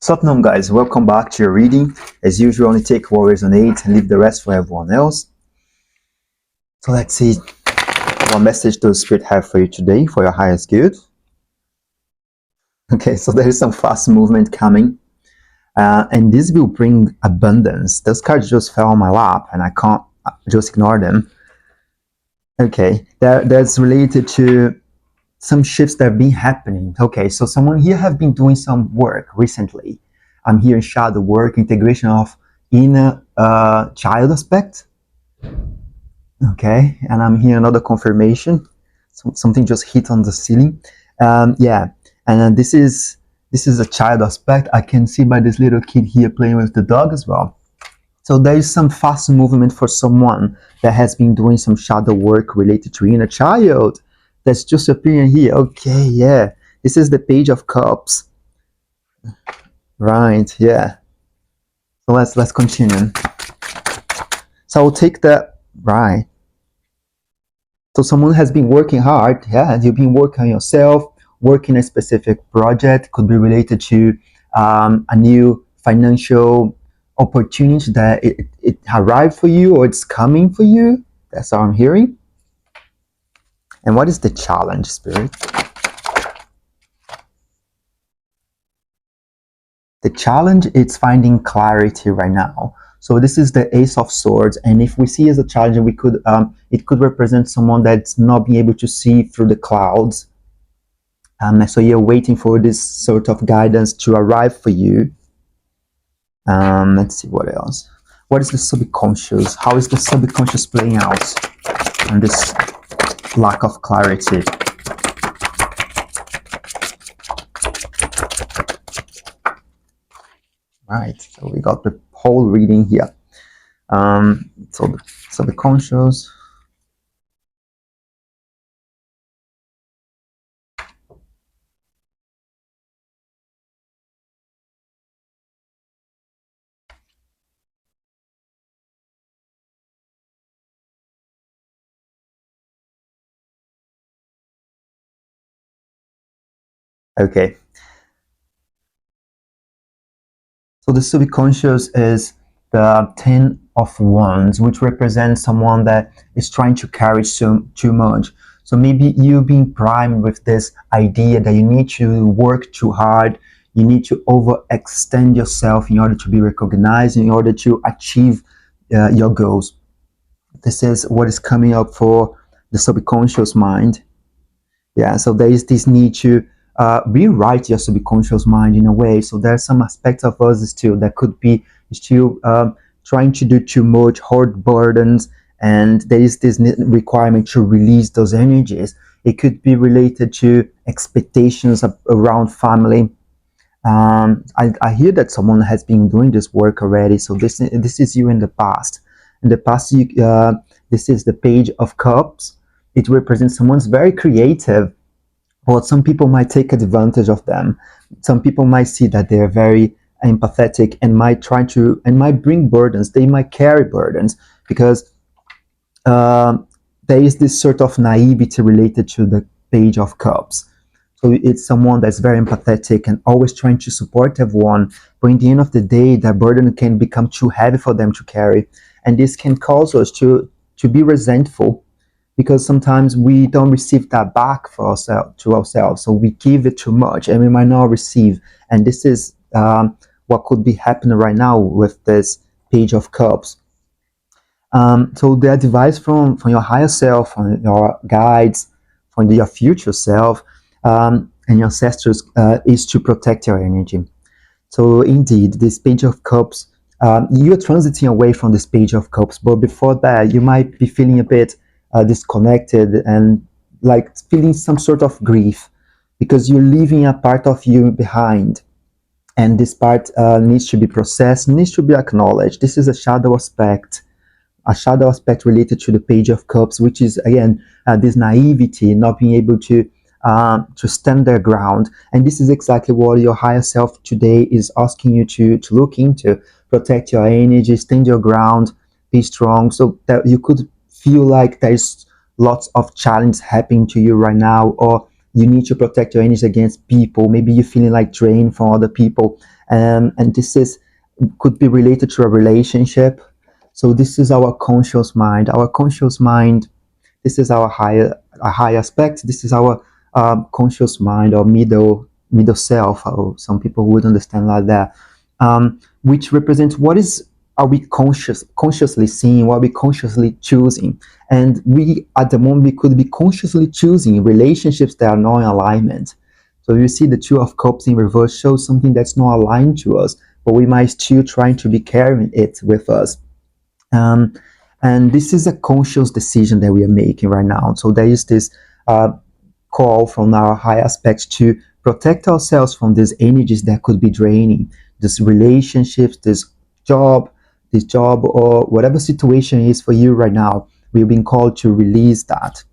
Sup guys, welcome back to your reading. As usual, only take Warriors on 8 and leave the rest for everyone else. So let's see what message does Spirit have for you today for your highest good. Okay, so there is some fast movement coming. And this will bring abundance. Those cards just fell on my lap and I can't just ignore them. Okay, that's related to some shifts that have been happening. Okay, so someone here have been doing some work recently. I'm here in shadow work, integration of inner child aspect. Okay, and I'm here another confirmation. Something just hit on the ceiling. Yeah, and this is a child aspect. I can see by this little kid here playing with the dog as well. So there is some fast movement for someone that has been doing some shadow work related to inner child. That's just appearing here. Okay, yeah. This is the Page of Cups. Right, yeah. So let's continue. So I'll take that. Right. So someone has been working hard. Yeah, you've been working on yourself, working a specific project. Could be related to a new financial opportunity that it arrived for you or it's coming for you. That's how I'm hearing. And what is the challenge, Spirit? The challenge is finding clarity right now. So this is the Ace of Swords, and if we see as a challenge, we could it could represent someone that's not being able to see through the clouds. So you're waiting for this sort of guidance to arrive for you. Let's see what else. What is the subconscious? How is the subconscious playing out on this lack of clarity? Right, so we got the whole reading here. So the subconscious. Okay. So the subconscious is the 10 of Wands, which represents someone that is trying to carry too much. So maybe you've been primed with this idea that you need to work too hard, you need to overextend yourself in order to be recognized, in order to achieve your goals. This is what is coming up for the subconscious mind. Yeah, so there is this need to rewrite your subconscious mind in a way. So there are some aspects of us still that could be still trying to do too much, hold burdens, and there is this requirement to release those energies. It could be related to expectations around family. I hear that someone has been doing this work already. So this is you in the past. In the past, this is the Page of Cups. It represents someone's very creative, but some people might take advantage of them. Some people might see that they're very empathetic and might bring burdens. They might carry burdens because there is this sort of naivety related to the Page of Cups. So it's someone that's very empathetic and always trying to support everyone. But in the end of the day, that burden can become too heavy for them to carry. And this can cause us to be resentful, because sometimes we don't receive that back for ourselves. So we give it too much and we might not receive. And this is what could be happening right now with this Page of Cups. So the advice from your higher self, from your guides, from your future self, and your ancestors is to protect your energy. So indeed, this Page of Cups, you're transiting away from this Page of Cups, but before that, you might be feeling a bit disconnected and like feeling some sort of grief because you're leaving a part of you behind, and this part needs to be processed, needs to be acknowledged. This is a shadow aspect related to the Page of Cups, which is again this naivety, not being able to stand their ground. And this is exactly what your higher self today is asking you to look into. Protect your energy, stand your ground, be strong, so that you could feel like there's lots of challenge happening to you right now, or you need to protect your energy against people. Maybe you're feeling like drained from other people, and this is could be related to a relationship. So this is our conscious mind. Our conscious mind, this is our higher a high aspect. This is our conscious mind, or middle self, or some people would understand like that, which represents what is are we consciously seeing, what are we consciously choosing. And we at the moment we could be consciously choosing relationships that are not in alignment. So you see the Two of Cups in reverse shows something that's not aligned to us, but we might still trying to be carrying it with us. um, and this is a conscious decision that we are making right now. So there is this uh, call from our high aspects to protect ourselves from these energies that could be draining, these relationships, job, this job, or whatever situation is for you right now. We've been called to release that,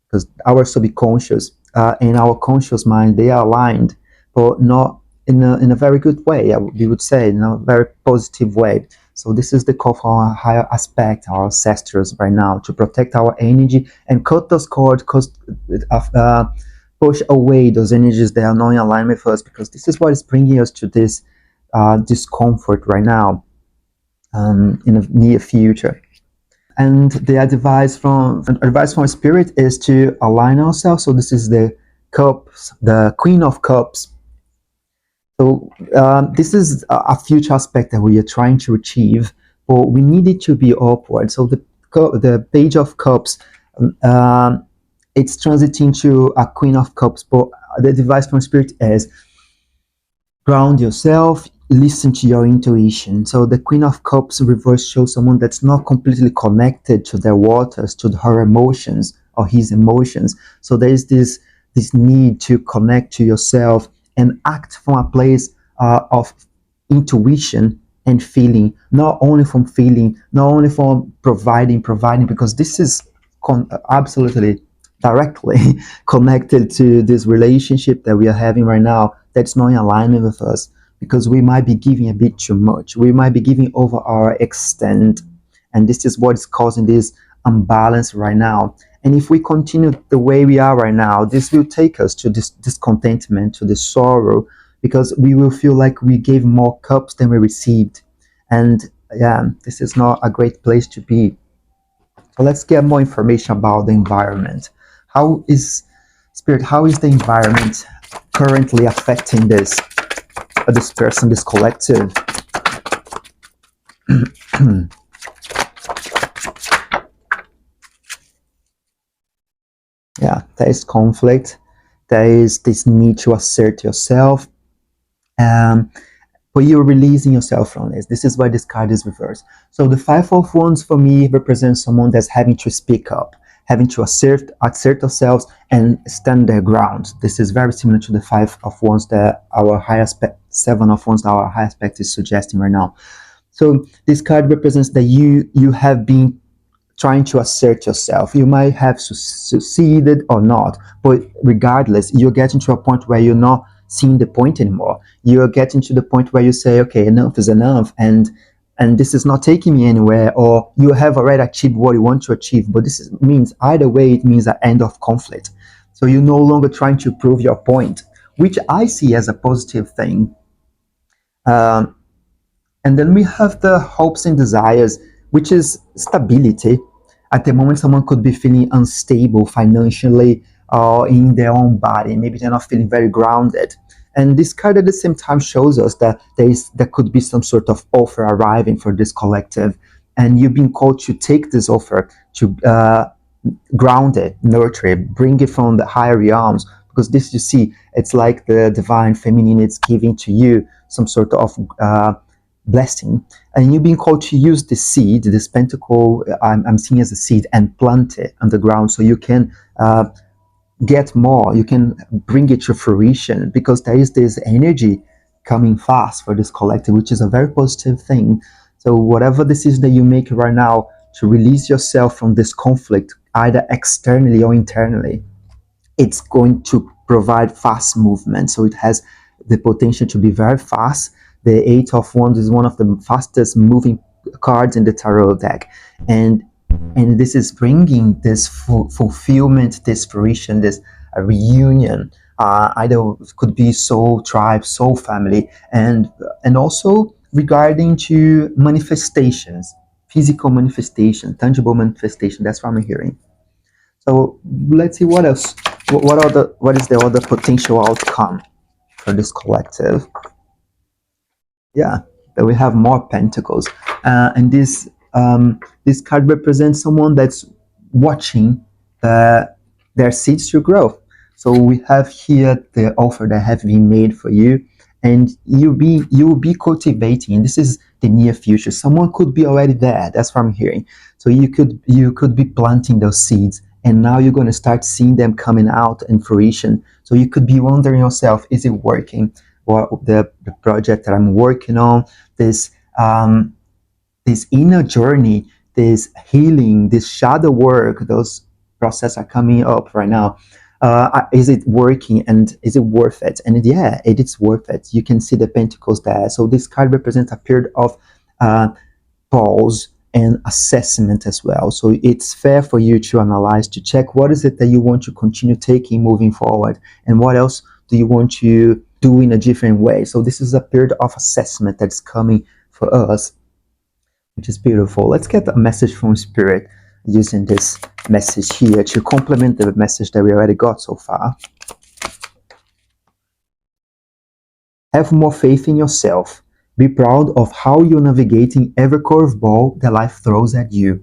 because our subconscious and our conscious mind, they are aligned, but not in a very good way. We would say in a very positive way. So this is the call for our higher aspect, our ancestors right now, to protect our energy and cut those cords, push away those energies that are not in alignment with us, because this is what is bringing us to this discomfort right now, in the near future. And the advice from spirit is to align ourselves. So this is the cups, the Queen of Cups. So this is a future aspect that we are trying to achieve, but we need it to be upward. So the Page of Cups, um, it's transiting to a Queen of Cups, but the advice from spirit is ground yourself, listen to your intuition. So the Queen of Cups reverse shows someone that's not completely connected to their waters, to her emotions or his emotions. So there is this need to connect to yourself and act from a place of intuition and feeling, not only from feeling, not only from providing, because this is absolutely directly connected to this relationship that we are having right now that's not in alignment with us, because we might be giving a bit too much, we might be giving over our extent, and this is what is causing this imbalance right now. And if we continue the way we are right now, this will take us to this discontentment, to this sorrow, because we will feel like we gave more cups than we received. And yeah, this is not a great place to be. So let's get more information about the environment. How is Spirit, how is the environment currently affecting this person, this collective? Yeah, there is conflict. There is this need to assert yourself. Um, but you're releasing yourself from this. This is why this card is reversed. So the Five of Wands for me represents someone that's having to speak up, having to assert themselves and stand their ground. This is very similar to the Five of Wands that our high aspect, Seven of Wands that our high aspect is suggesting right now. So this card represents that you have been trying to assert yourself. You might have succeeded or not, but regardless, you're getting to a point where you're not seeing the point anymore. You're getting to the point where you say, okay, enough is enough, and this is not taking me anywhere, or you have already achieved what you want to achieve. But means either way, it means an end of conflict. So you're no longer trying to prove your point, which I see as a positive thing. Um, and then we have the hopes and desires, which is stability. At the moment, someone could be feeling unstable financially or in their own body. Maybe they're not feeling very grounded. And this card at the same time shows us that there could be some sort of offer arriving for this collective. And you've been called to take this offer, to ground it, nurture it, bring it from the higher realms. Because this, you see, it's like the divine feminine is giving to you some sort of blessing, and you've been called to use the seed, this pentacle, I'm seeing as a seed, and plant it on the ground so you can get more, you can bring it to fruition, because there is this energy coming fast for this collective, which is a very positive thing. So whatever decision that you make right now to release yourself from this conflict, either externally or internally, it's going to provide fast movement. So it has the potential to be very fast. The Eight of Wands is one of the fastest moving cards in the tarot deck, and this is bringing this fulfillment, this fruition, this a reunion. Either it could be soul tribe, soul family, and also regarding to manifestations, physical manifestation, tangible manifestation. That's what I'm hearing. So let's see what else. What is the other potential outcome for this collective? Yeah, that we have more pentacles, and this card represents someone that's watching their seeds to grow. So we have here the offer that have been made for you, and you will be cultivating. This is the near future. Someone could be already there. That's what I'm hearing. So you could be planting those seeds, and now you're going to start seeing them coming out in fruition. So you could be wondering yourself, is it working? What the project that I'm working on, this this inner journey, this healing, this shadow work, those processes are coming up right now. Is it working and is it worth it? And yeah, it is worth it. You can see the pentacles there. So this card represents a period of uh, pause and assessment as well. So it's fair for you to analyze, to check what is it that you want to continue taking moving forward, and what else do you want to do in a different way. So this is a period of assessment that's coming for us, which is beautiful. Let's get a message from Spirit using this message here to complement the message that we already got so far. Have more faith in yourself. Be proud of how you're navigating every curveball that life throws at you.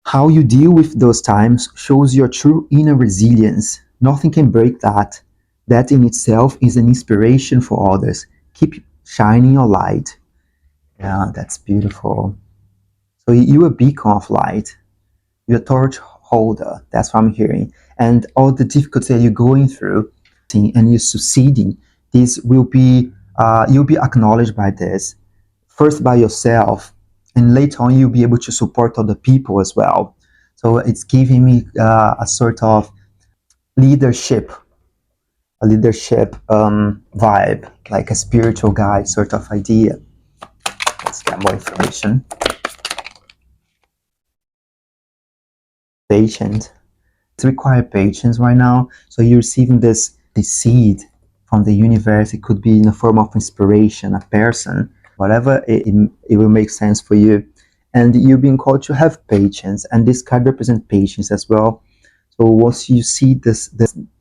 How you deal with those times shows your true inner resilience. Nothing can break that. That in itself is an inspiration for others. Keep shining your light. Yeah, that's beautiful. So you're a beacon of light. You're a torch holder. That's what I'm hearing. And all the difficulty that you're going through and you're succeeding, this will be you'll be acknowledged by this. First by yourself, and later on you'll be able to support other people as well. So it's giving me a sort of leadership, a leadership vibe, like a spiritual guide sort of idea. Let's get more information. Patient. It's required patience right now. So you're receiving this seed from the universe. It could be in the form of inspiration, a person, whatever it will make sense for you. And you're being called to have patience. And this card represents patience as well. So once you see this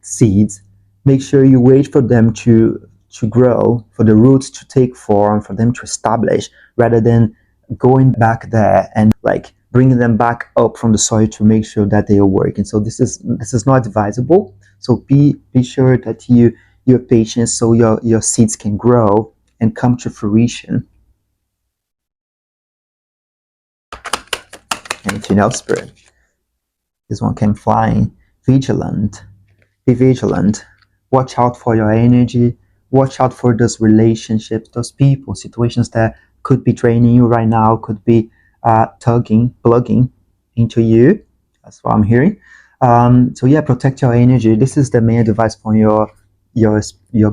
seeds, make sure you wait for them to grow, for the roots to take form, for them to establish, rather than going back there and like bringing them back up from the soil to make sure that they are working. So this is not advisable. So be sure that you're patient so your seeds can grow and come to fruition. Anything else, Spirit? This one came flying. Vigilant. Be vigilant. Watch out for your energy. Watch out for those relationships, those people, situations that could be draining you right now, could be plugging into you. That's what I'm hearing. So yeah, protect your energy. This is the main advice from your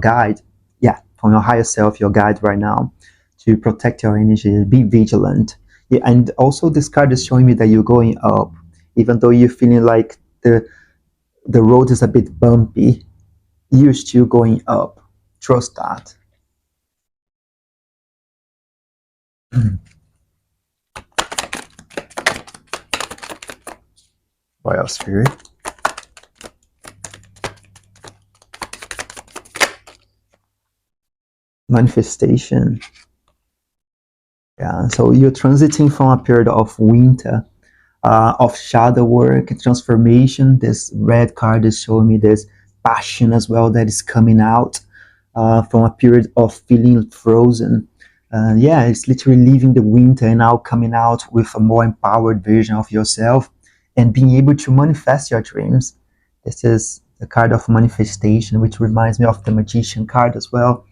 guide. Yeah, from your higher self, your guide right now, to protect your energy. Be vigilant. Yeah, and also this card is showing me that you're going up, even though you're feeling like the road is a bit bumpy. You're still going up. Trust that. Royal Spirit. Manifestation. Yeah, so you're transiting from a period of winter, of shadow work, transformation. This red card is showing me this passion as well that is coming out from a period of feeling frozen. Yeah, it's literally leaving the winter and now coming out with a more empowered version of yourself and being able to manifest your dreams. This is the card of manifestation, which reminds me of the magician card as well.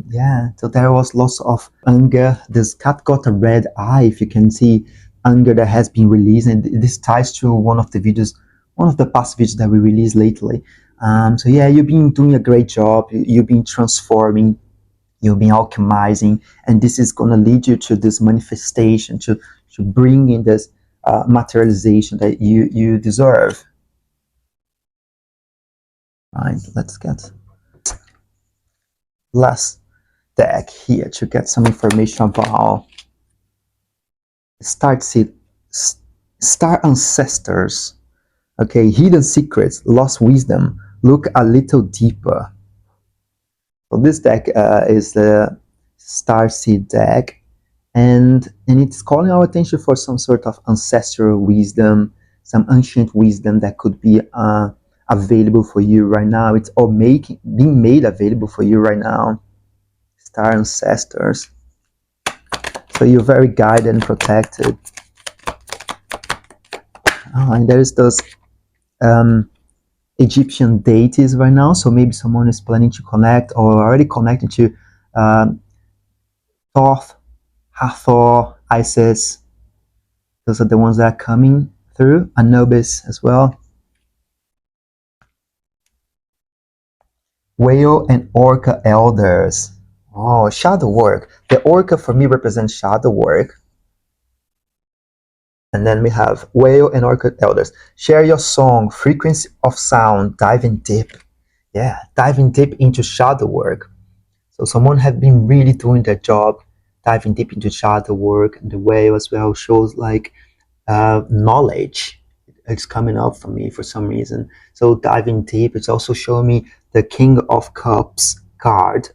Yeah, so there was lots of anger. This cat got a red eye, if you can see anger that has been released, and this ties to one of the videos, one of the past videos that we released lately. So yeah, you've been doing a great job. You've been transforming, you've been alchemizing, and this is going to lead you to this manifestation, to bring in this materialization that you deserve. Right, let's get last deck here to get some information about Star Seed, Star Ancestors. Okay, hidden secrets, lost wisdom. Look a little deeper. So this deck is the Star Seed deck, and it's calling our attention for some sort of ancestral wisdom, some ancient wisdom that could be available for you right now. It's all being made available for you right now. Star Ancestors. So you're very guided and protected. Oh, and there's those Egyptian deities right now. So maybe someone is planning to connect or already connected to Thoth, Hathor, Isis. Those are the ones that are coming through. Anubis as well. Whale and Orca elders. Oh, shadow work. The Orca for me represents shadow work. And then we have Whale and Orca elders. Share your song, frequency of sound, diving deep. Yeah, diving deep into shadow work. So someone have been really doing their job, diving deep into shadow work. And the Whale as well shows like knowledge. It's coming up for me for some reason. So diving deep, it's also showing me the King of Cups card,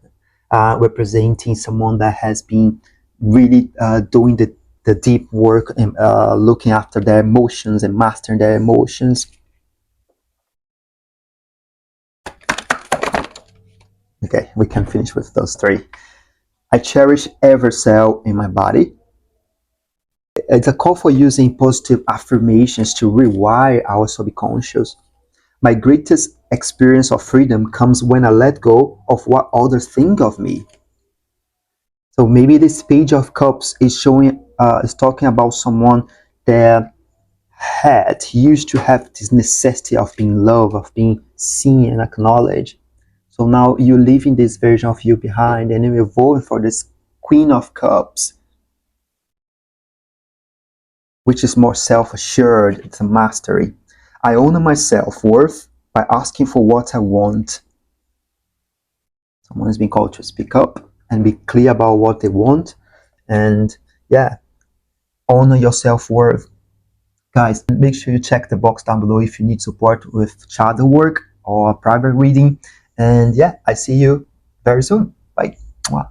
representing someone that has been really doing the deep work and looking after their emotions and mastering their emotions. Okay, we can finish with those three. I cherish every cell in my body. It's a call for using positive affirmations to rewire our subconscious. My greatest experience of freedom comes when I let go of what others think of me. So maybe this page of cups is showing, is talking about someone that had used to have this necessity of being loved, of being seen and acknowledged. So now you're leaving this version of you behind and you're evolving for this Queen of Cups, which is more self-assured, it's a mastery. I honor my self-worth by asking for what I want. Someone is being called to speak up and be clear about what they want. And yeah, honor your self-worth. Guys, make sure you check the box down below if you need support with shadow work or private reading. And yeah, I see you very soon. Bye. Mwah.